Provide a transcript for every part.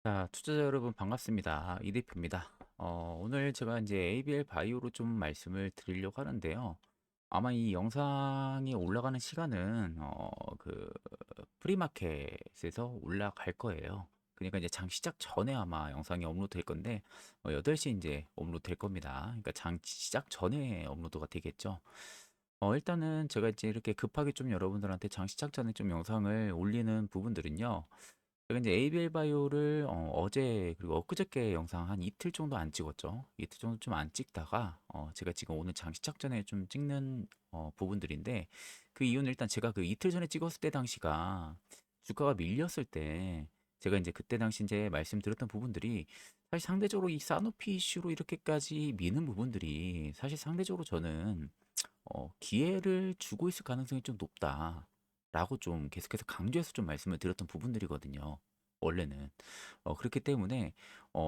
자, 투자자 여러분 반갑습니다. 이 대표입니다. 오늘 제가 이제 ABL 바이오로 좀 말씀을 드리려고 하는데요. 아마 이 영상이 올라가는 시간은 그 프리마켓에서 올라갈 거예요. 그러니까 이제 장 시작 전에 아마 영상이 업로드 될 건데 8시 이제 업로드 될 겁니다. 그러니까 장 시작 전에 업로드가 되겠죠. 일단은 제가 이제 이렇게 급하게 좀 여러분들한테 장 시작 전에 좀 영상을 올리는 부분들은요. 제가 이제 ABL 바이오를 어제 그리고 엊그저께 영상 한 이틀 정도 안 찍었죠. 이틀 정도 좀 안 찍다가 제가 지금 오늘 장 시작 전에 좀 찍는 부분들인데 그 이유는 일단 제가 그 이틀 전에 찍었을 때 당시가 주가가 밀렸을 때 제가 이제 그때 당시 이제 말씀드렸던 부분들이 사실 상대적으로 이 사노피 이슈로 이렇게까지 미는 부분들이 사실 상대적으로 저는 기회를 주고 있을 가능성이 좀 높다라고 좀 계속해서 강조해서 좀 말씀을 드렸던 부분들이거든요. 원래는. 그렇기 때문에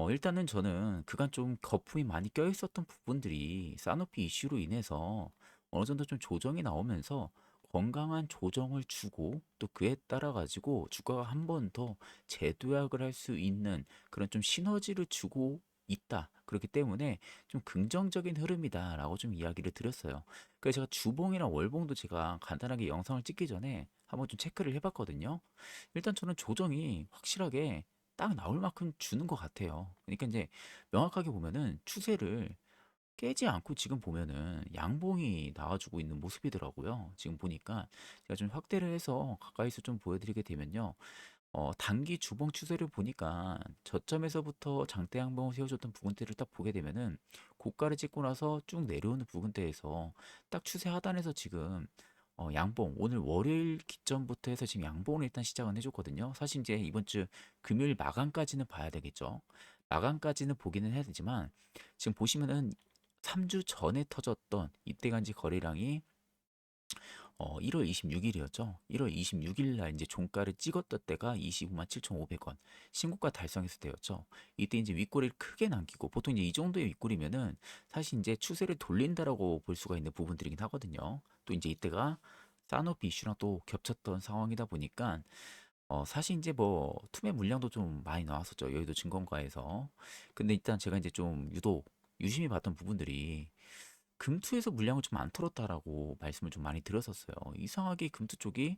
일단은 저는 그간 좀 거품이 많이 껴 있었던 부분들이 사노피 이슈로 인해서 어느 정도 좀 조정이 나오면서 건강한 조정을 주고 또 그에 따라 가지고 주가가 한 번 더 재도약을 할 수 있는 그런 좀 시너지를 주고 있다. 그렇기 때문에 좀 긍정적인 흐름이다라고 좀 이야기를 드렸어요. 그래서 제가 주봉이랑 월봉도 제가 간단하게 영상을 찍기 전에 한번 좀 체크를 해봤거든요. 일단 저는 조정이 확실하게 딱 나올 만큼 주는 것 같아요. 그러니까 이제 명확하게 보면은 추세를 깨지 않고 지금 보면은 양봉이 나와주고 있는 모습이더라고요. 지금 보니까 제가 좀 확대를 해서 가까이서 좀 보여드리게 되면요. 단기 주봉 추세를 보니까 저점에서부터 장대 양봉을 세워줬던 부근대를 딱 보게 되면은 고가를 찍고 나서 쭉 내려오는 부근대에서 딱 추세 하단에서 지금 양봉 오늘 월요일 기점부터 해서 지금 양봉을 일단 시작은 해줬거든요. 사실 이제 이번 주 금요일 마감까지는 봐야 되겠죠. 마감까지는 보기는 해야 되지만 지금 보시면은 3주 전에 터졌던 이때간지 거래량이 1월 26일이었죠. 1월 26일 날 이제 종가를 찍었던 때가 25만 7,500원. 신고가 달성했을 때였죠. 이때 이제 윗꼬리를 크게 남기고 보통 이제 이 정도의 윗꼬리면은 사실 이제 추세를 돌린다라고 볼 수가 있는 부분들이긴 하거든요. 또 이제 이때가 사노피 이슈랑 또 겹쳤던 상황이다 보니까 사실 이제 뭐 투매 물량도 좀 많이 나왔었죠. 여의도 증권가에서. 근데 일단 제가 이제 좀 유독 유심히 봤던 부분들이 금투에서 물량을 좀 안 털었다라고 말씀을 좀 많이 드렸었어요. 이상하게 금투 쪽이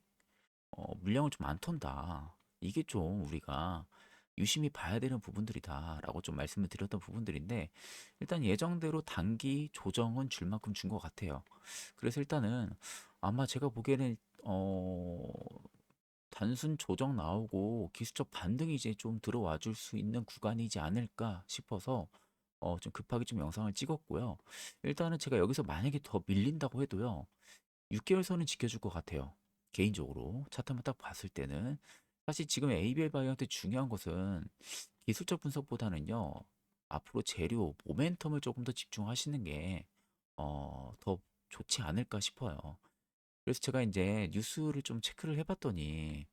물량을 좀 안 턴다. 이게 좀 우리가 유심히 봐야 되는 부분들이다라고 좀 말씀을 드렸던 부분들인데 일단 예정대로 단기 조정은 줄 만큼 준 것 같아요. 그래서 일단은 아마 제가 보기에는 단순 조정 나오고 기술적 반등이 이제 좀 들어와 줄 수 있는 구간이지 않을까 싶어서 좀 급하게 좀 영상을 찍었고요. 일단은 제가 여기서 만약에 더 밀린다고 해도요. 6개월 선은 지켜줄 것 같아요. 개인적으로 차트만 딱 봤을 때는 사실 지금 ABL 바이오한테 중요한 것은 기술적 분석보다는요. 앞으로 재료 모멘텀을 조금 더 집중하시는 게 더 좋지 않을까 싶어요. 그래서 제가 이제 뉴스를 좀 체크를 해봤더니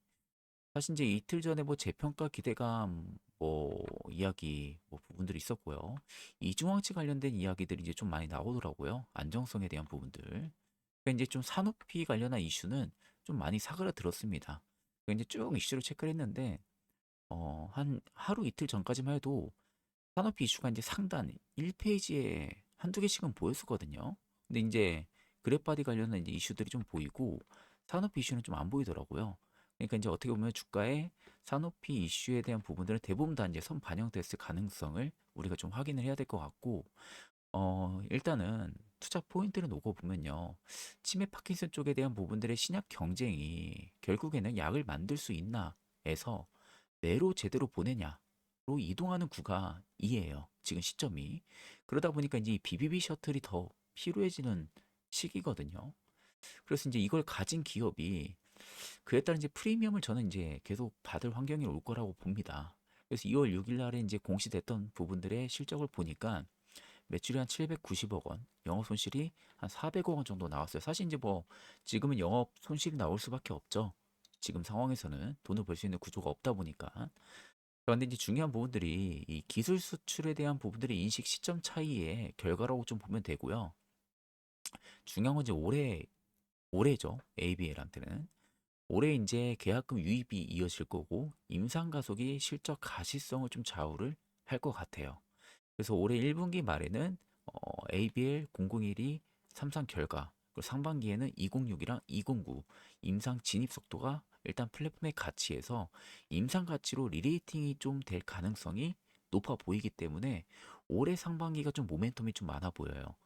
사실 이제 이틀 전에 뭐 재평가 기대감 뭐 이야기 뭐 부분들이 있었고요. 이중항체 관련된 이야기들이 이제 좀 많이 나오더라고요. 안정성에 대한 부분들. 그러니까 이제 좀 산업비 관련한 이슈는 좀 많이 사그라들었습니다. 그러니까 이제 쭉 이슈를 체크를 했는데 한 하루 이틀 전까지만 해도 산업비 이슈가 이제 상단 1페이지에 한두 개씩은 보였었거든요. 근데 이제 그래프바디 관련한 이제 이슈들이 좀 보이고 산업비 이슈는 좀 안 보이더라고요. 그러니까 이제 어떻게 보면 주가의 산업비 이슈에 대한 부분들은 대부분 다 이제 선 반영됐을 가능성을 우리가 좀 확인을 해야 될 것 같고, 일단은 투자 포인트를 놓고 보면요. 치매 파킨슨 쪽에 대한 부분들의 신약 경쟁이 결국에는 약을 만들 수 있나에서 내로 제대로 보내냐로 이동하는 구간이에요. 지금 시점이. 그러다 보니까 이제 이 BBB 셔틀이 더 필요해지는 시기거든요. 그래서 이제 이걸 가진 기업이 그에 따른 이제 프리미엄을 저는 이제 계속 받을 환경이 올 거라고 봅니다. 그래서 2월 6일 날에 이제 공시됐던 부분들의 실적을 보니까 매출이 한 790억 원, 영업 손실이 한 400억 원 정도 나왔어요. 사실 이제 뭐 지금은 영업 손실이 나올 수밖에 없죠. 지금 상황에서는 돈을 벌 수 있는 구조가 없다 보니까. 그런데 이제 중요한 부분들이 이 기술 수출에 대한 부분들이 인식 시점 차이의 결과라고 좀 보면 되고요. 중요한 건 이제 올해죠. ABL한테는. 올해 이제 계약금 유입이 이어질 거고 임상 가속이 실적 가시성을 좀 좌우를 할 것 같아요. 그래서 올해 1분기 말에는 ABL 001이 삼상 결과, 그리고 상반기에는 206이랑 209 임상 진입 속도가 일단 플랫폼의 가치에서 임상 가치로 리레이팅이 좀 될 가능성이 높아 보이기 때문에 올해 상반기가 좀 모멘텀이 좀 많아 보여요.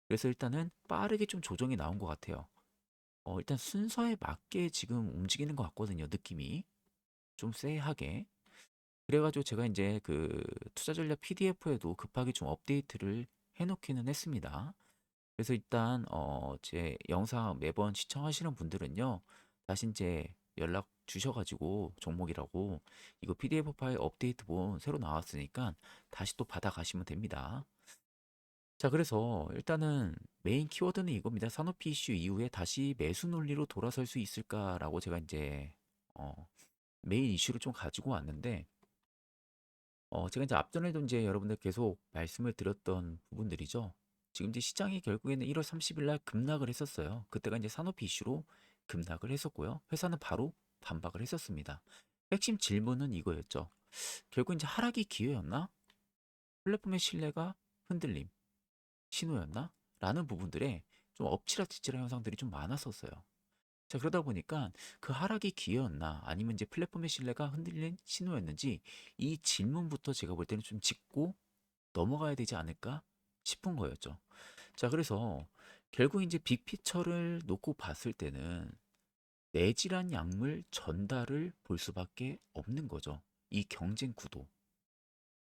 그래서 일단은 빠르게 좀 조정이 나온 것 같아요. 일단 순서에 맞게 지금 움직이는 것 같거든요, 느낌이. 좀 쎄하게. 그래가지고 제가 이제 그 투자 전략 PDF에도 급하게 좀 업데이트를 해놓기는 했습니다. 그래서 일단 제 영상 매번 시청하시는 분들은요, 다시 이제 연락 주셔가지고 종목이라고 이거 PDF 파일 업데이트본 새로 나왔으니까 다시 또 받아가시면 됩니다. 자, 그래서 일단은 메인 키워드는 이겁니다. 산업피 이슈 이후에 다시 매수 논리로 돌아설 수 있을까라고 제가 이제 어, 메인 이슈를 좀 가지고 왔는데, 제가 이제 앞전에도 이제 여러분들 계속 말씀을 드렸던 부분들이죠. 지금 이제 시장이 결국에는 1월 30일 날 급락을 했었어요. 그때가 이제 산업피 이슈로 급락을 했었고요. 회사는 바로 반박을 했었습니다. 핵심 질문은 이거였죠. 결국 이제 하락이 기회였나? 플랫폼의 신뢰가 흔들림, 신호였나? 라는 부분들에 좀 엎치락뒤치락 현상들이 좀 많았었어요. 자, 그러다 보니까 그 하락이 기회였나 아니면 이제 플랫폼의 신뢰가 흔들린 신호였는지 이 질문부터 제가 볼 때는 좀 짚고 넘어가야 되지 않을까 싶은 거였죠. 자, 그래서 결국 이제 빅피처를 놓고 봤을 때는 내질한 약물 전달을 볼 수밖에 없는 거죠. 이 경쟁 구도.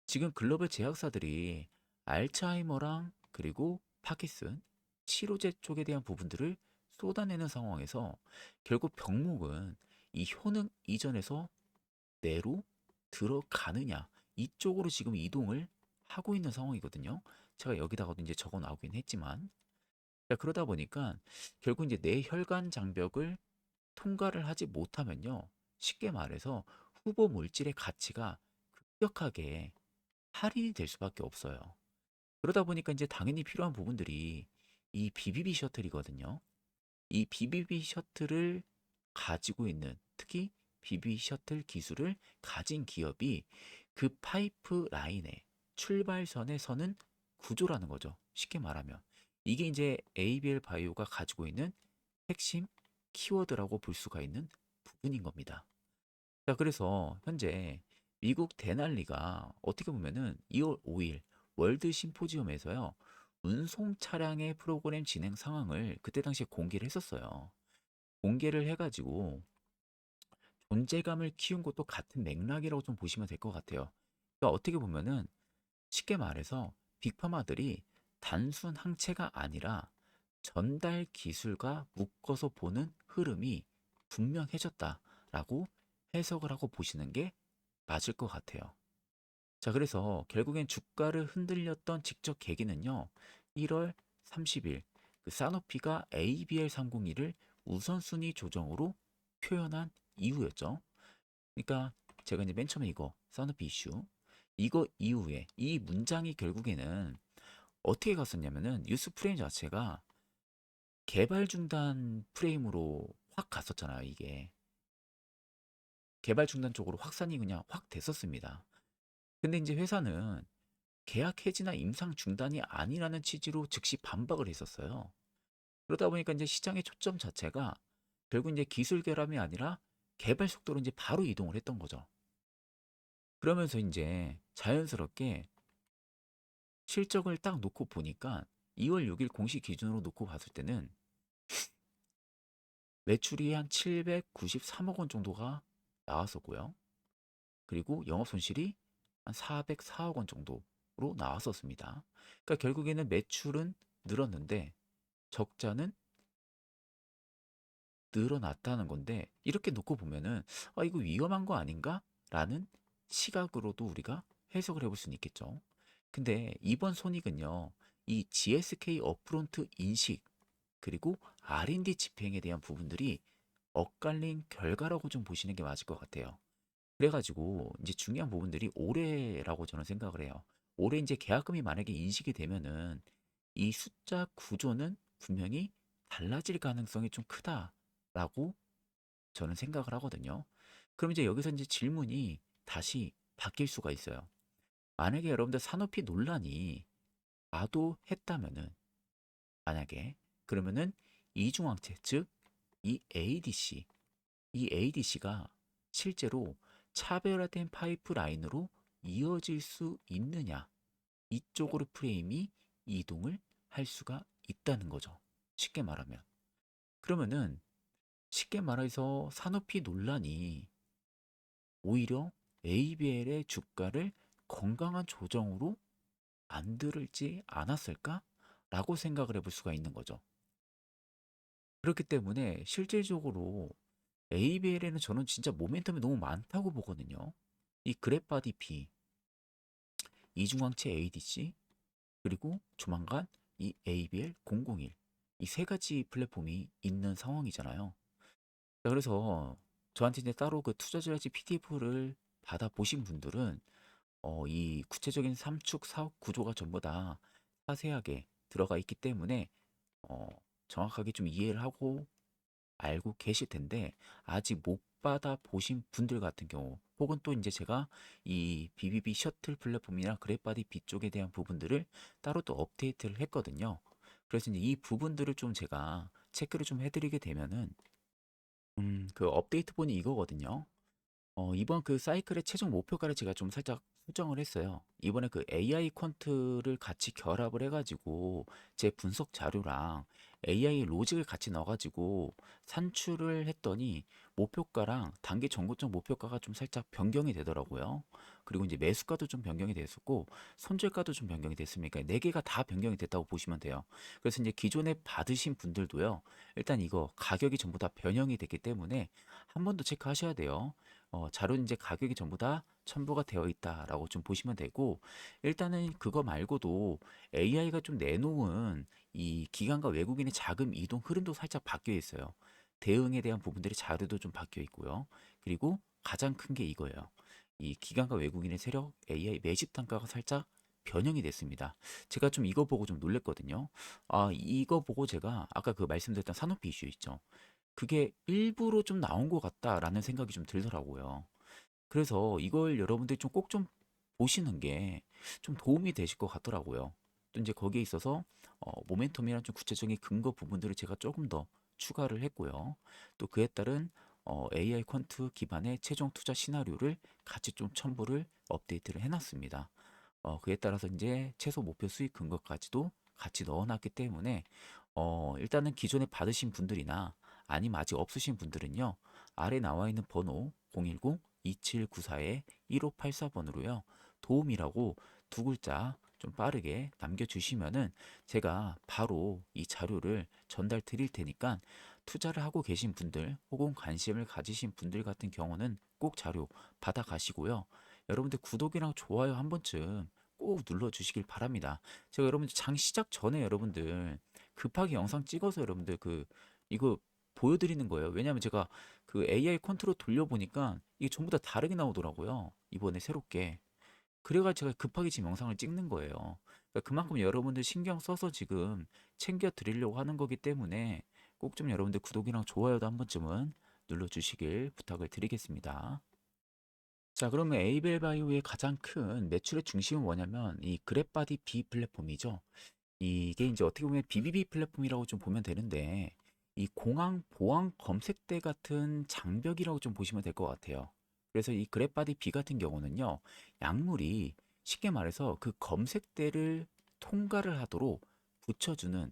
지금 글로벌 제약사들이 알츠하이머랑 그리고 파킨슨, 치료제 쪽에 대한 부분들을 쏟아내는 상황에서 결국 병목은 이 효능 이전에서 내로 들어가느냐 이쪽으로 지금 이동을 하고 있는 상황이거든요. 제가 여기다가도 이제 적어 나오긴 했지만, 자, 그러다 보니까 결국 이제 뇌혈관 장벽을 통과를 하지 못하면요, 쉽게 말해서 후보 물질의 가치가 급격하게 할인이 될 수밖에 없어요. 그러다 보니까 이제 당연히 필요한 부분들이 이 BBB 셔틀이거든요. 이 BBB 셔틀을 가지고 있는, 특히 BBB 셔틀 기술을 가진 기업이 그 파이프 라인의 출발선에 서는 구조라는 거죠. 쉽게 말하면. 이게 이제 ABL 바이오가 가지고 있는 핵심 키워드라고 볼 수가 있는 부분인 겁니다. 자, 그래서 현재 미국 데날리가 어떻게 보면은 2월 5일 월드 심포지엄에서요, 운송 차량의 프로그램 진행 상황을 그때 당시에 공개를 했었어요. 공개를 해가지고 존재감을 키운 것도 같은 맥락이라고 좀 보시면 될 것 같아요. 그러니까 어떻게 보면은 쉽게 말해서 빅파마들이 단순 항체가 아니라 전달 기술과 묶어서 보는 흐름이 분명해졌다라고 해석을 하고 보시는 게 맞을 것 같아요. 자, 그래서 결국엔 주가를 흔들렸던 직접 계기는요, 1월 30일 그 사노피가 ABL 301을 우선순위 조정으로 표현한 이후였죠. 그러니까 제가 이제 맨 처음에 이거 사노피 이슈 이거 이후에 이 문장이 결국에는 어떻게 갔었냐면은 뉴스 프레임 자체가 개발 중단 프레임으로 확 갔었잖아요. 이게 개발 중단 쪽으로 확산이 그냥 확 됐었습니다. 근데 이제 회사는 계약 해지나 임상 중단이 아니라는 취지로 즉시 반박을 했었어요. 그러다 보니까 이제 시장의 초점 자체가 결국 이제 기술 결함이 아니라 개발 속도로 이제 바로 이동을 했던 거죠. 그러면서 이제 자연스럽게 실적을 딱 놓고 보니까 2월 6일 공시 기준으로 놓고 봤을 때는 매출이 한 793억 원 정도가 나왔었고요. 그리고 영업 손실이 한 404억 원 정도로 나왔었습니다. 그러니까 결국에는 매출은 늘었는데 적자는 늘어났다는 건데, 이렇게 놓고 보면은 이거 위험한 거 아닌가? 라는 시각으로도 우리가 해석을 해볼 수는 있겠죠. 근데 이번 손익은요, 이 GSK 업프론트 인식 그리고 R&D 집행에 대한 부분들이 엇갈린 결과라고 좀 보시는 게 맞을 것 같아요. 그래가지고 이제 중요한 부분들이 올해라고 저는 생각을 해요. 올해 이제 계약금이 만약에 인식이 되면은 이 숫자 구조는 분명히 달라질 가능성이 좀 크다라고 저는 생각을 하거든요. 그럼 이제 여기서 이제 질문이 다시 바뀔 수가 있어요. 만약에 여러분들 산업비 논란이 과도했다면은, 만약에 그러면은 이중항체, 즉 이 ADC, 이 ADC가 실제로 차별화된 파이프라인으로 이어질 수 있느냐, 이쪽으로 프레임이 이동을 할 수가 있다는 거죠. 쉽게 말하면. 그러면은 쉽게 말해서 산업비 논란이 오히려 ABL의 주가를 건강한 조정으로 만들지 않았을까라고 생각을 해볼 수가 있는 거죠. 그렇기 때문에 실질적으로 ABL에는 저는 진짜 모멘텀이 너무 많다고 보거든요. 이 그래바디 B, 이중항체 ADC, 그리고 조만간 이 ABL 001, 이 세 가지 플랫폼이 있는 상황이잖아요. 자, 그래서 저한테 이제 따로 그 투자자지 PDF를 받아 보신 분들은 이 구체적인 삼축 사업 구조가 전부 다 자세하게 들어가 있기 때문에 어, 정확하게 좀 이해를 하고 알고 계실 텐데, 아직 못 받아 보신 분들 같은 경우, 혹은 또 이제 제가 이 BBB 셔틀 플랫폼이나 그랩바디 B 쪽에 대한 부분들을 따로 또 업데이트를 했거든요. 그래서 이제 이 부분들을 좀 제가 체크를 좀 해드리게 되면은 그 업데이트본이 이거거든요. 이번 그 사이클의 최종 목표가를 제가 좀 살짝 수정을 했어요. 이번에 그 AI 퀀트를 같이 결합을 해가지고 제 분석 자료랑 AI 로직을 같이 넣어가지고 산출을 했더니 목표가랑 단기 전고점 목표가가 좀 살짝 변경이 되더라고요. 그리고 이제 매수가도 좀 변경이 됐었고 손절가도 좀 변경이 됐으니까 네 개가 다 변경이 됐다고 보시면 돼요. 그래서 이제 기존에 받으신 분들도요. 일단 이거 가격이 전부 다 변형이 됐기 때문에 한 번 더 체크하셔야 돼요. 자료는 이제 가격이 전부 다 첨부가 되어 있다라고 좀 보시면 되고, 일단은 그거 말고도 AI가 좀 내놓은 이 기관과 외국인의 자금 이동 흐름도 살짝 바뀌어 있어요. 대응에 대한 부분들이 자료도 좀 바뀌어 있고요. 그리고 가장 큰 게 이거예요. 이 기관과 외국인의 세력 AI 매집 단가가 살짝 변형이 됐습니다. 제가 좀 이거 보고 좀 놀랬거든요. 아, 이거 보고 제가 아까 그 말씀드렸던 산업비 이슈 있죠. 그게 일부러 좀 나온 것 같다라는 생각이 좀 들더라고요. 그래서 이걸 여러분들이 좀 꼭 좀 보시는 게 좀 도움이 되실 것 같더라고요. 또 이제 거기에 있어서 모멘텀이랑 좀 구체적인 근거 부분들을 제가 조금 더 추가를 했고요. 또 그에 따른 AI 퀀트 기반의 최종 투자 시나리오를 같이 좀 첨부를 업데이트를 해놨습니다. 그에 따라서 이제 최소 목표 수익 근거까지도 같이 넣어놨기 때문에 일단은 기존에 받으신 분들이나 아니면 아직 없으신 분들은요. 아래 나와 있는 번호 010-2794-1584번으로요. 도움이라고 두 글자 좀 빠르게 남겨주시면은 제가 바로 이 자료를 전달 드릴 테니까 투자를 하고 계신 분들 혹은 관심을 가지신 분들 같은 경우는 꼭 자료 받아 가시고요. 여러분들 구독이랑 좋아요 한 번쯤 꼭 눌러주시길 바랍니다. 제가 여러분들 장 시작 전에 여러분들 급하게 영상 찍어서 여러분들 그 이거 보여드리는 거예요. 왜냐하면 제가 그 AI 컨트롤 돌려보니까 이게 전부 다 다르게 나오더라고요. 이번에 새롭게. 그래가지고 제가 급하게 지금 영상을 찍는 거예요. 그러니까 그만큼 여러분들 신경 써서 지금 챙겨 드리려고 하는 거기 때문에 꼭 좀 여러분들 구독이랑 좋아요도 한 번쯤은 눌러주시길 부탁을 드리겠습니다. 자, 그러면 에이벨 바이오의 가장 큰 매출의 중심은 뭐냐면 이 그랩바디 B 플랫폼이죠. 이게 이제 어떻게 보면 BBB 플랫폼이라고 좀 보면 되는데 이 공항 보안 검색대 같은 장벽이라고 좀 보시면 될 것 같아요. 그래서 이 그랩바디 B 같은 경우는요, 약물이 쉽게 말해서 그 검색대를 통과를 하도록 붙여주는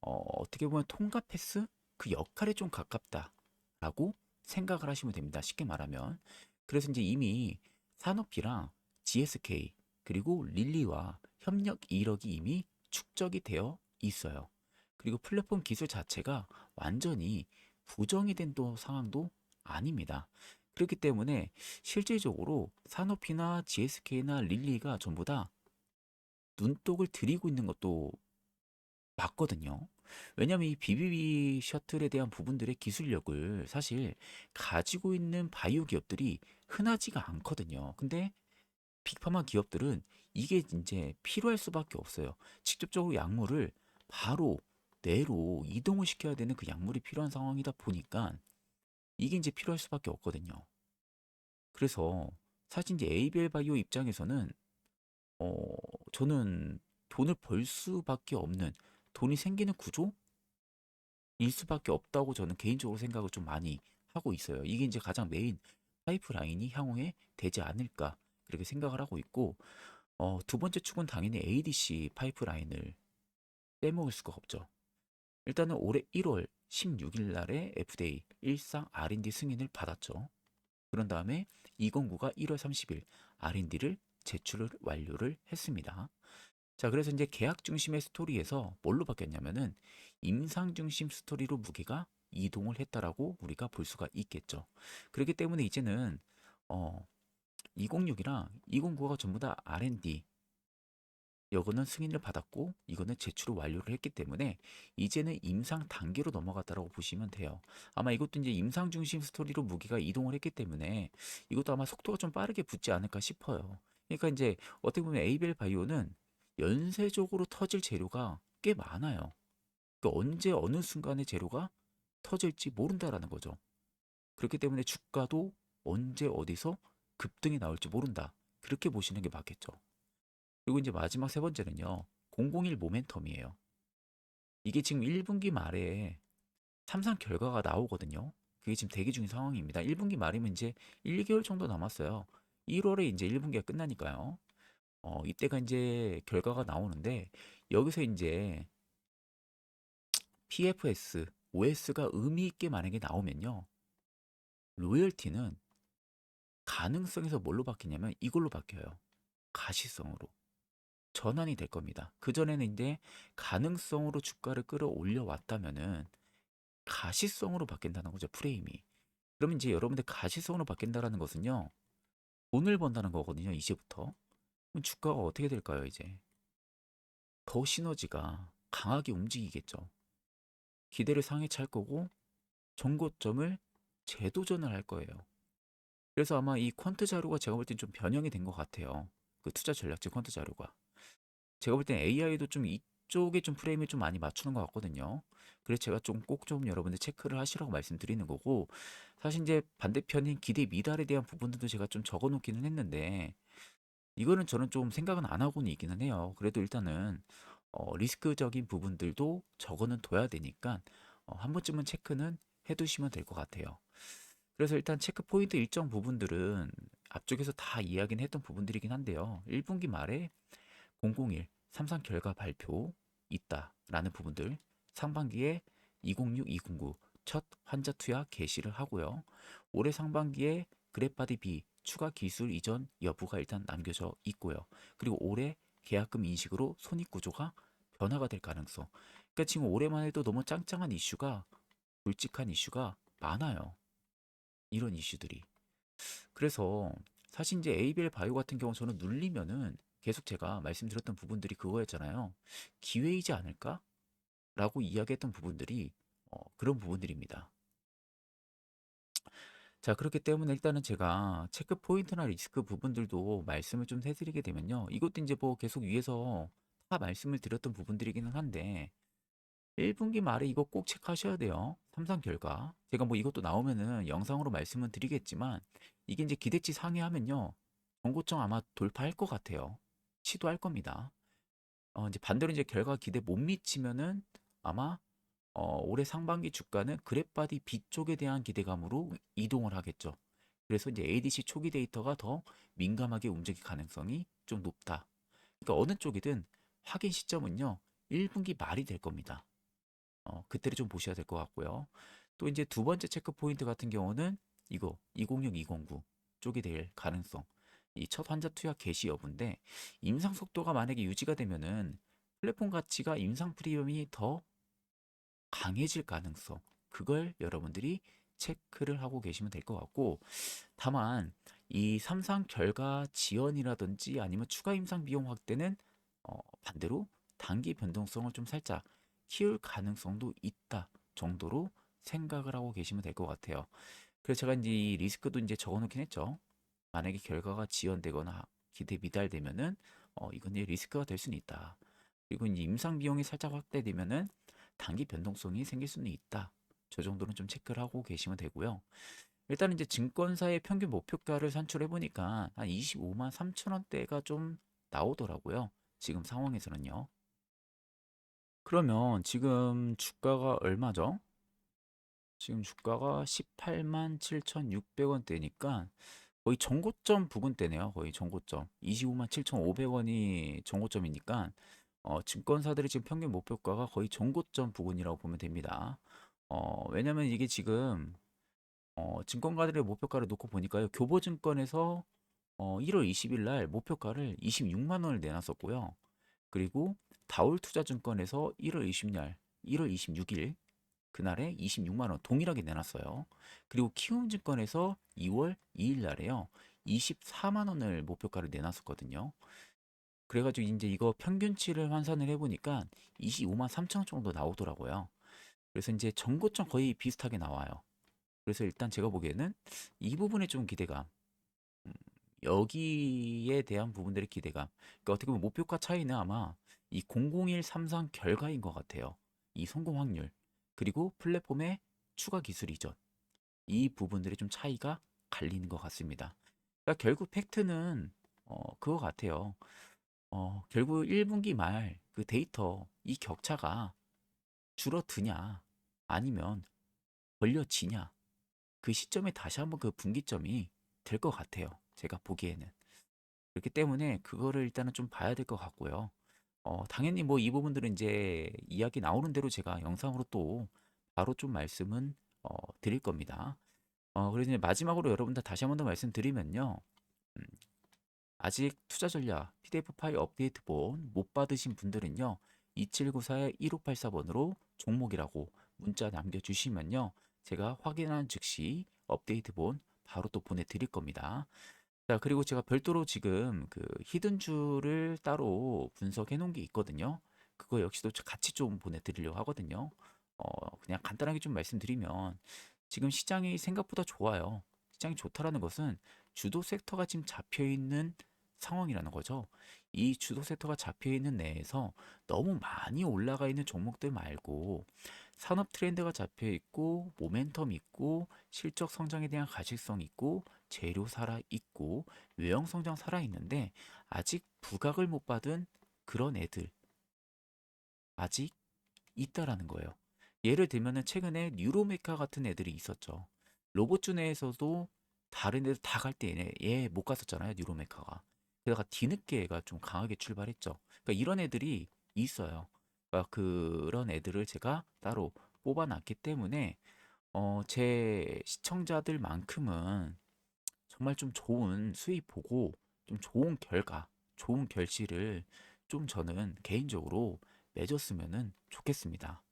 어떻게 보면 통과 패스 그 역할에 좀 가깝다라고 생각을 하시면 됩니다. 쉽게 말하면. 그래서 이제 이미 산업비랑 GSK 그리고 릴리와 협력 이력이 이미 축적이 되어 있어요. 그리고 플랫폼 기술 자체가 완전히 부정이 된 또 상황도 아닙니다. 그렇기 때문에 실질적으로 산업피나 GSK나 릴리가 전부 다 눈독을 들이고 있는 것도 맞거든요. 왜냐면 이 BBB 셔틀에 대한 부분들의 기술력을 사실 가지고 있는 바이오 기업들이 흔하지가 않거든요. 근데 빅파마 기업들은 이게 이제 필요할 수밖에 없어요. 직접적으로 약물을 바로 뇌로 이동을 시켜야 되는 그 약물이 필요한 상황이다 보니까 이게 이제 필요할 수밖에 없거든요. 그래서 사실 이제 ABL 바이오 입장에서는 어, 저는 돈을 벌 수밖에 없는, 돈이 생기는 구조일 수밖에 없다고 저는 개인적으로 생각을 좀 많이 하고 있어요. 이게 이제 가장 메인 파이프라인이 향후에 되지 않을까 그렇게 생각을 하고 있고, 두 번째 축은 당연히 ADC 파이프라인을 빼먹을 수가 없죠. 일단은 올해 1월 16일 날에 FDA 일상 R&D 승인을 받았죠. 그런 다음에 2009가 1월 30일 R&D를 제출을 완료를 했습니다. 자, 그래서 이제 계약 중심의 스토리에서 뭘로 바뀌었냐면은 임상 중심 스토리로 무게가 이동을 했다라고 우리가 볼 수가 있겠죠. 그렇기 때문에 이제는 206이랑 209가 전부 다 R&D, 이거는 승인을 받았고 이거는 제출을 완료를 했기 때문에 이제는 임상 단계로 넘어갔다라고 보시면 돼요. 아마 이것도 이제 임상 중심 스토리로 무기가 이동을 했기 때문에 이것도 아마 속도가 좀 빠르게 붙지 않을까 싶어요. 그러니까 이제 어떻게 보면 에이벨 바이오는 연쇄적으로 터질 재료가 꽤 많아요. 그러니까 언제 어느 순간에 재료가 터질지 모른다라는 거죠. 그렇기 때문에 주가도 언제 어디서 급등이 나올지 모른다. 그렇게 보시는 게 맞겠죠. 그리고 이제 마지막 세 번째는요. 001 모멘텀이에요. 이게 지금 1분기 말에 삼상 결과가 나오거든요. 그게 지금 대기 중인 상황입니다. 1분기 말이면 이제 1개월 정도 남았어요. 1월에 이제 1분기가 끝나니까요. 이때가 이제 결과가 나오는데 여기서 이제 PFS, OS가 의미 있게 만약에 나오면요. 로열티는 가능성에서 뭘로 바뀌냐면 이걸로 바뀌어요. 가시성으로. 전환이 될 겁니다. 그전에는 이제 가능성으로 주가를 끌어올려 왔다면은 가시성으로 바뀐다는 거죠, 프레임이. 그러면 이제 여러분들 가시성으로 바뀐다는 것은요, 돈을 번다는 거거든요, 이제부터. 그럼 주가가 어떻게 될까요, 이제? 더 시너지가 강하게 움직이겠죠. 기대를 상회 찰 거고, 정고점을 재도전을 할 거예요. 그래서 아마 이 퀀트 자료가 제가 볼 땐 좀 변형이 된 것 같아요. 그 투자 전략지 퀀트 자료가. 제가 볼 땐 AI도 좀 이쪽에 좀 프레임을 좀 많이 맞추는 것 같거든요. 그래서 제가 좀 꼭 좀 여러분들 체크를 하시라고 말씀드리는 거고, 사실 이제 반대편인 기대 미달에 대한 부분들도 제가 좀 적어 놓기는 했는데, 이거는 저는 좀 생각은 안 하고는 있기는 해요. 그래도 일단은 리스크적인 부분들도 적어는 둬야 되니까 한 번쯤은 체크는 해두시면 될 것 같아요. 그래서 일단 체크 포인트 일정 부분들은 앞쪽에서 다 이야기는 했던 부분들이긴 한데요. 1분기 말에 001 삼상 결과 발표 있다라는 부분들, 상반기에 206, 209 첫 환자 투약 개시를 하고요. 올해 상반기에 그래파디 B 추가 기술 이전 여부가 일단 남겨져 있고요. 그리고 올해 계약금 인식으로 손익 구조가 변화가 될 가능성. 그러니까 지금 올해만 해도 너무 짱짱한 이슈가, 굵직한 이슈가 많아요. 이런 이슈들이. 그래서 사실 이제 에이벨 바이오 같은 경우 저는 눌리면은 계속 제가 말씀드렸던 부분들이 그거였잖아요. 기회이지 않을까? 라고 이야기했던 부분들이 그런 부분들입니다. 자, 그렇기 때문에 일단은 제가 체크 포인트나 리스크 부분들도 말씀을 좀 해드리게 되면요. 이것도 이제 뭐 계속 위에서 다 말씀을 드렸던 부분들이기는 한데 1분기 말에 이거 꼭 체크하셔야 돼요. 삼상 결과. 제가 뭐 이것도 나오면은 영상으로 말씀은 드리겠지만 이게 이제 기대치 상회하면요. 정고점 아마 돌파할 것 같아요. 시도할 겁니다. 이제 반대로 이제 결과 기대 못 미치면은 아마 올해 상반기 주가는 그랩바디 B 쪽에 대한 기대감으로 이동을 하겠죠. 그래서 이제 ADC 초기 데이터가 더 민감하게 움직일 가능성이 좀 높다. 그러니까 어느 쪽이든 확인 시점은요. 1분기 말이 될 겁니다. 그때를 좀 보셔야 될 것 같고요. 또 이제 두 번째 체크 포인트 같은 경우는 이거 206, 209 쪽이 될 가능성. 이 첫 환자 투약 개시 여부인데 임상 속도가 만약에 유지가 되면은 플랫폼 가치가 임상 프리미엄이 더 강해질 가능성. 그걸 여러분들이 체크를 하고 계시면 될 것 같고 다만 이 삼상 결과 지연이라든지 아니면 추가 임상 비용 확대는 반대로 단기 변동성을 좀 살짝 키울 가능성도 있다 정도로 생각을 하고 계시면 될 것 같아요. 그래서 제가 이제 이 리스크도 이제 적어놓긴 했죠. 만약에 결과가 지연되거나 기대 미달되면은 이건 이제 리스크가 될 수는 있다. 그리고 이제 임상 비용이 살짝 확대되면은 단기 변동성이 생길 수는 있다 저 정도는 좀 체크를 하고 계시면 되고요. 일단 이제 증권사의 평균 목표가를 산출해 보니까 한 25만 3천 원대가 좀 나오더라고요. 지금 상황에서는요. 그러면 지금 주가가 얼마죠? 지금 주가가 18만 7,600원대니까 거의 정고점 부근대네요. 거의 정고점. 25만 7,500원이 정고점이니까 증권사들이 지금 평균 목표가가 거의 정고점 부근이라고 보면 됩니다. 왜냐면 이게 지금 증권가들의 목표가를 놓고 보니까요. 교보증권에서 1월 20일 날 목표가를 26만 원을 내놨었고요. 그리고 다올투자증권에서 1월 26일 그날에 26만 원 동일하게 내놨어요. 그리고 키움증권에서 2월 2일 날에요. 24만 원을 목표가를 내놨었거든요. 그래가지고 이제 이거 평균치를 환산을 해보니까 25만 3천 원 정도 나오더라고요. 그래서 이제 전고점 거의 비슷하게 나와요. 그래서 일단 제가 보기에는 이 부분에 좀 기대감, 음, 여기에 대한 부분들의 기대감. 그러니까 어떻게 보면 목표가 차이는 아마 이 00133 결과인 것 같아요. 이 성공 확률, 그리고 플랫폼의 추가 기술 이전. 이 부분들이 좀 차이가 갈리는 것 같습니다. 그러니까 결국 팩트는 그거 같아요. 결국 1분기 말 그 데이터 이 격차가 줄어드냐 아니면 벌려지냐 그 시점에 다시 한번 그 분기점이 될 것 같아요. 제가 보기에는. 그렇기 때문에 그거를 일단은 좀 봐야 될 것 같고요. 당연히 뭐 이 부분들은 이제 이야기 나오는 대로 제가 영상으로 또 바로 좀 말씀은 드릴 겁니다. 그래서 이제 마지막으로 여러분들 다시 한 번 더 말씀드리면요. 음, 아직 투자 전략 PDF 파일 업데이트본 못 받으신 분들은요. 2794-1584번으로 종목이라고 문자 남겨주시면요. 제가 확인한 즉시 업데이트본 바로 또 보내드릴 겁니다. 자, 그리고 제가 별도로 지금 그 히든주를 따로 분석해 놓은 게 있거든요. 그거 역시도 같이 좀 보내드리려고 하거든요. 그냥 간단하게 좀 말씀드리면 지금 시장이 생각보다 좋아요. 시장이 좋다라는 것은 주도 섹터가 지금 잡혀 있는 상황이라는 거죠. 이 주도 섹터가 잡혀 있는 내에서 너무 많이 올라가 있는 종목들 말고 산업 트렌드가 잡혀 있고 모멘텀 있고 실적 성장에 대한 가실성 있고 재료 살아 있고 외형 성장 살아 있는데 아직 부각을 못 받은 그런 애들 아직 있다라는 거예요. 예를 들면은 최근에 뉴로메카 같은 애들이 있었죠. 로봇주 내에서도 다른 애들 다 갈 때 얘 못 갔었잖아요. 뉴로메카가. 게다가 뒤늦게 얘가 좀 강하게 출발했죠. 그러니까 이런 애들이 있어요. 그러니까 그런 애들을 제가 따로 뽑아놨기 때문에 제 시청자들만큼은 정말 좀 좋은 수입 보고 좀 좋은 결과, 좋은 결실을 좀 저는 개인적으로 맺었으면 좋겠습니다.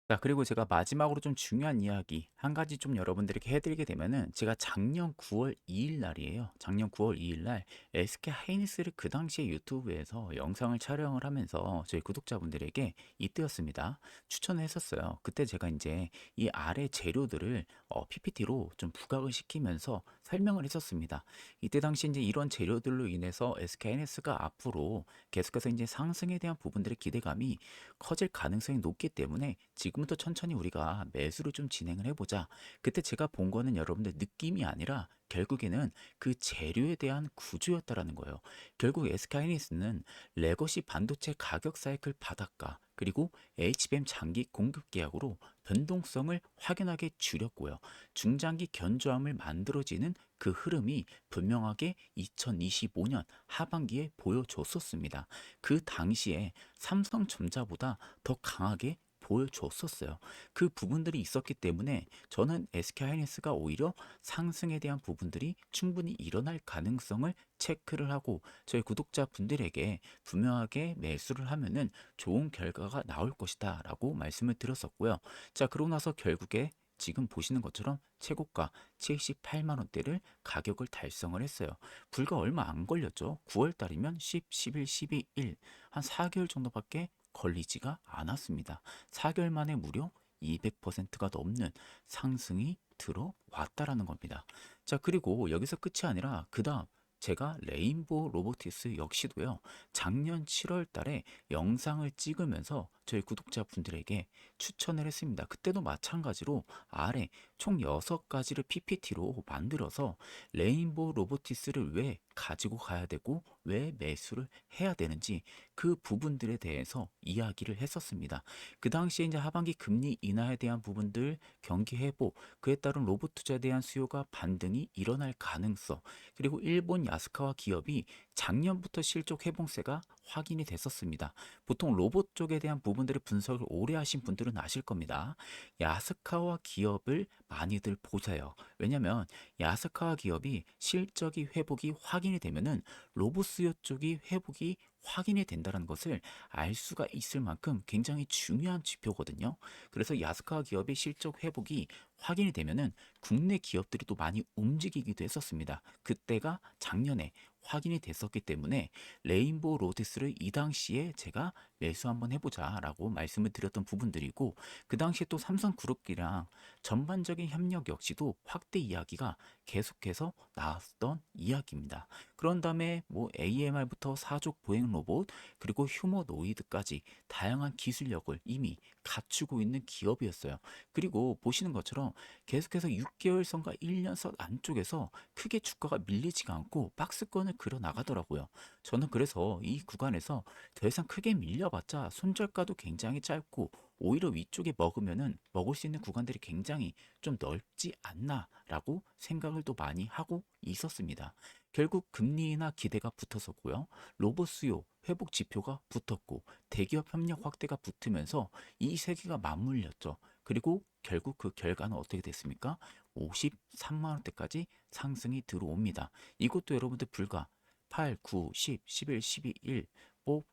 자, 그리고 제가 마지막으로 좀 중요한 이야기 한 가지 좀 여러분들에게 해드리게 되면은 제가 작년 9월 2일 날이에요. 작년 9월 2일 날 SK 하이닉스를 그 당시에 유튜브에서 영상을 촬영을 하면서 저희 구독자분들에게 이때였습니다. 추천을 했었어요. 그때 제가 이제 이 아래 재료들을 PPT로 좀 부각을 시키면서 설명을 했었습니다. 이때 당시 이제 이런 재료들로 인해서 SK 하이닉스가 앞으로 계속해서 이제 상승에 대한 부분들의 기대감이 커질 가능성이 높기 때문에 지금부터 천천히 우리가 매수를 좀 진행을 해보자. 그때 제가 본 거는 여러분들 느낌이 아니라 결국에는 그 재료에 대한 구조였다라는 거예요. 결국 SK하이닉스는 레거시 반도체 가격 사이클 바닥과 그리고 HBM 장기 공급 계약으로 변동성을 확연하게 줄였고요. 중장기 견조함을 만들어지는 그 흐름이 분명하게 2025년 하반기에 보여줬었습니다. 그 당시에 삼성전자보다 더 강하게 보여줬었어요. 그 부분들이 있었기 때문에 저는 SK하이닉스가 오히려 상승에 대한 부분들이 충분히 일어날 가능성을 체크를 하고 저희 구독자분들에게 분명하게 매수를 하면은 좋은 결과가 나올 것이다 라고 말씀을 드렸었고요. 자, 그러고 나서 결국에 지금 보시는 것처럼 최고가 78만 원대를 가격을 달성을 했어요. 불과 얼마 안 걸렸죠. 9월 달이면 10, 11, 12, 1, 한 4개월 정도밖에 걸리지가 않았습니다. 4개월 만에 무려 200%가 넘는 상승이 들어왔다라는 겁니다. 자, 그리고 여기서 끝이 아니라 그 다음 제가 레인보우 로보티스 역시도요. 작년 7월 달에 영상을 찍으면서 저희 구독자분들에게 추천을 했습니다. 그때도 마찬가지로 아래 총 6가지를 PPT로 만들어서 레인보우 로보티스를 왜 가지고 가야 되고 왜 매수를 해야 되는지 그 부분들에 대해서 이야기를 했었습니다. 그 당시에 이제 하반기 금리 인하에 대한 부분들, 경기 회복, 그에 따른 로봇 투자에 대한 수요가 반등이 일어날 가능성, 그리고 일본 야스카와 기업이 작년부터 실적 회복세가 확인이 됐었습니다. 보통 로봇 쪽에 대한 부분들의 분석을 오래 하신 분들은 아실 겁니다. 야스카와 기업을 많이들 보세요. 왜냐면 야스카와 기업이 실적이 회복이 확인이 되면은 로봇 수요 쪽이 회복이 확인이 된다는 것을 알 수가 있을 만큼 굉장히 중요한 지표거든요. 그래서 야스카 기업의 실적 회복이 확인이 되면은 국내 기업들이 또 많이 움직이기도 했었습니다. 그때가 작년에 확인이 됐었기 때문에 레인보우 로드스를 이 당시에 제가 매수 한번 해보자라고 말씀을 드렸던 부분들이고, 그 당시에 또 삼성그룹이랑 전반적인 협력 역시도 확대 이야기가 계속해서 나왔던 이야기입니다. 그런 다음에 뭐 AMR부터 사족 보행 로봇 그리고 휴머노이드까지 다양한 기술력을 이미 갖추고 있는 기업이었어요. 그리고 보시는 것처럼 계속해서 6개월선과 1년선 안쪽에서 크게 주가가 밀리지가 않고 박스권을 그려 나가더라고요. 저는 그래서 이 구간에서 더 이상 크게 밀려봤자 손절가도 굉장히 짧고 오히려 위쪽에 먹으면은 먹을 수 있는 구간들이 굉장히 좀 넓지 않나라고 생각을 또 많이 하고 있었습니다. 결국 금리나 기대가 붙었었고요. 로봇 수요, 회복 지표가 붙었고 대기업 협력 확대가 붙으면서 이 세 개가 맞물렸죠. 그리고 결국 그 결과는 어떻게 됐습니까? 53만 원대까지 상승이 들어옵니다. 이것도 여러분들 불과 8, 9, 10, 11, 12, 1, 뭐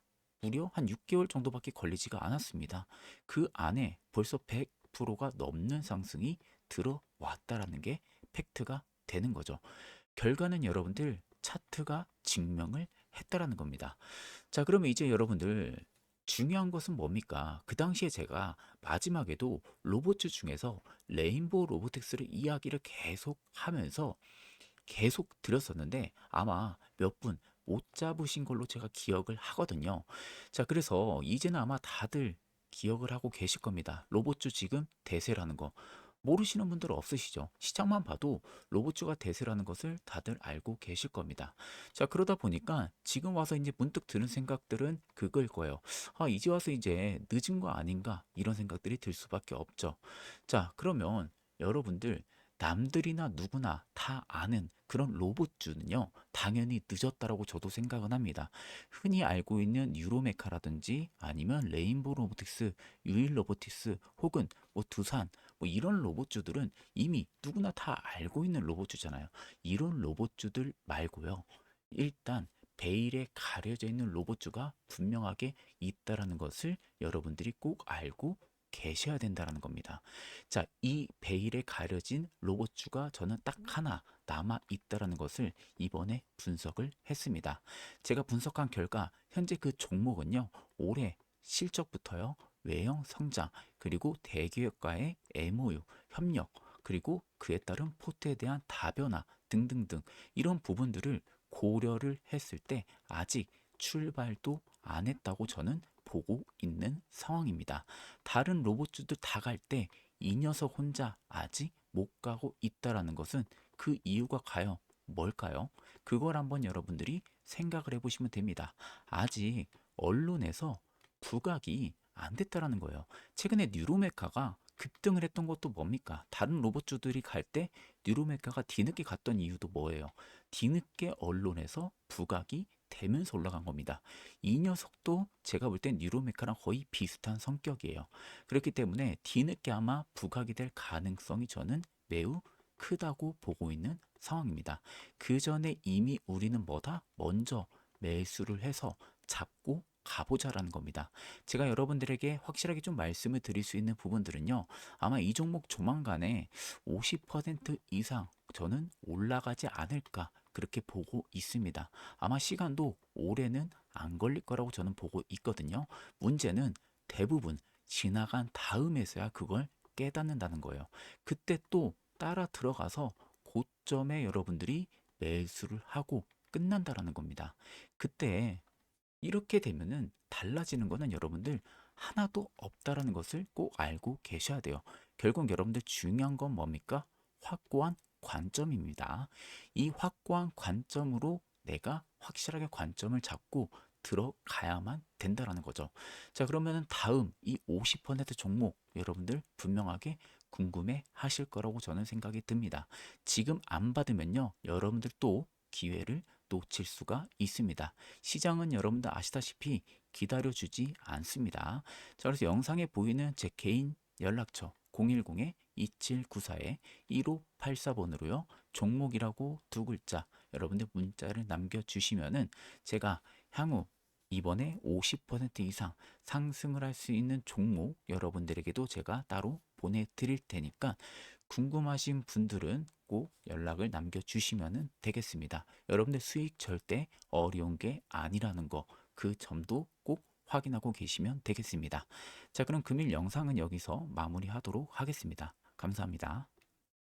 무려 한 6개월 정도밖에 걸리지가 않았습니다. 그 안에 벌써 100%가 넘는 상승이 들어왔다라는 게 팩트가 되는 거죠. 결과는 여러분들 차트가 증명을 했다라는 겁니다. 자, 그러면 이제 여러분들 중요한 것은 뭡니까? 그 당시에 제가 마지막에도 로봇주 중에서 레인보우 로보틱스를 이야기를 계속 하면서 계속 드렸었는데 아마 몇 분 못 잡으신 걸로 제가 기억을 하거든요. 자, 그래서 이제는 아마 다들 기억을 하고 계실 겁니다. 로봇주 지금 대세라는 거. 모르시는 분들 없으시죠? 시장만 봐도 로봇주가 대세라는 것을 다들 알고 계실 겁니다. 자, 그러다 보니까 지금 와서 이제 문득 드는 생각들은 그걸 거예요. 아, 이제 와서 이제 늦은 거 아닌가? 이런 생각들이 들 수밖에 없죠. 자, 그러면 여러분들 남들이나 누구나 다 아는 그런 로봇주는요, 당연히 늦었다라고 저도 생각은 합니다. 흔히 알고 있는 유로메카라든지 아니면 레인보우 로보틱스, 유일 로보틱스 혹은 뭐 두산 뭐 이런 로봇주들은 이미 누구나 다 알고 있는 로봇주잖아요. 이런 로봇주들 말고요. 일단 베일에 가려져 있는 로봇주가 분명하게 있다라는 것을 여러분들이 꼭 알고 계셔야 된다는 겁니다. 자, 이 베일에 가려진 로봇주가 저는 딱 하나 남아 있다라는 것을 이번에 분석을 했습니다. 제가 분석한 결과 현재 그 종목은요, 올해 실적부터요, 외형 성장, 그리고 대기업과의 MOU, 협력, 그리고 그에 따른 포트에 대한 다변화 등등등 이런 부분들을 고려를 했을 때 아직 출발도 안 했다고 저는 보고 있는 상황입니다. 다른 로봇주들 다 갈 때 이 녀석 혼자 아직 못 가고 있다라는 것은 그 이유가 과연 뭘까요? 그걸 한번 여러분들이 생각을 해보시면 됩니다. 아직 언론에서 부각이 안 됐다라는 거예요. 최근에 뉴로메카가 급등을 했던 것도 뭡니까? 다른 로봇주들이 갈 때 뉴로메카가 뒤늦게 갔던 이유도 뭐예요? 뒤늦게 언론에서 부각이 되면서 올라간 겁니다. 이 녀석도 제가 볼 땐 뉴로메카랑 거의 비슷한 성격이에요. 그렇기 때문에 뒤늦게 아마 부각이 될 가능성이 저는 매우 크다고 보고 있는 상황입니다. 그 전에 이미 우리는 뭐다? 먼저 매수를 해서 잡고 가보자라는 겁니다. 제가 여러분들에게 확실하게 좀 말씀을 드릴 수 있는 부분들은요, 아마 이 종목 조만간에 50% 이상 저는 올라가지 않을까 그렇게 보고 있습니다. 아마 시간도 올해는 안 걸릴 거라고 저는 보고 있거든요. 문제는 대부분 지나간 다음에서야 그걸 깨닫는다는 거예요. 그때 또 따라 들어가서 고점에 여러분들이 매수를 하고 끝난다라는 겁니다. 그때 이렇게 되면은 달라지는 거는 여러분들 하나도 없다라는 것을 꼭 알고 계셔야 돼요. 결국 여러분들 중요한 건 뭡니까? 확고한 관점입니다. 이 확고한 관점으로 내가 확실하게 관점을 잡고 들어가야만 된다라는 거죠. 자, 그러면은 다음 이 50% 종목 여러분들 분명하게 궁금해 하실 거라고 저는 생각이 듭니다. 지금 안 받으면요, 여러분들 또 기회를 놓칠 수가 있습니다. 시장은 여러분들 아시다시피 기다려주지 않습니다. 자, 그래서 영상에 보이는 제 개인 연락처 010-2794-1584번으로요. 종목이라고 두 글자 여러분들 문자를 남겨주시면은 제가 향후 이번에 50% 이상 상승을 할 수 있는 종목 여러분들에게도 제가 따로 보내드릴 테니까 궁금하신 분들은 꼭 연락을 남겨주시면 되겠습니다. 여러분들 수익 절대 어려운 게 아니라는 거, 그 점도 꼭 확인하고 계시면 되겠습니다. 자, 그럼 금일 영상은 여기서 마무리하도록 하겠습니다. 감사합니다.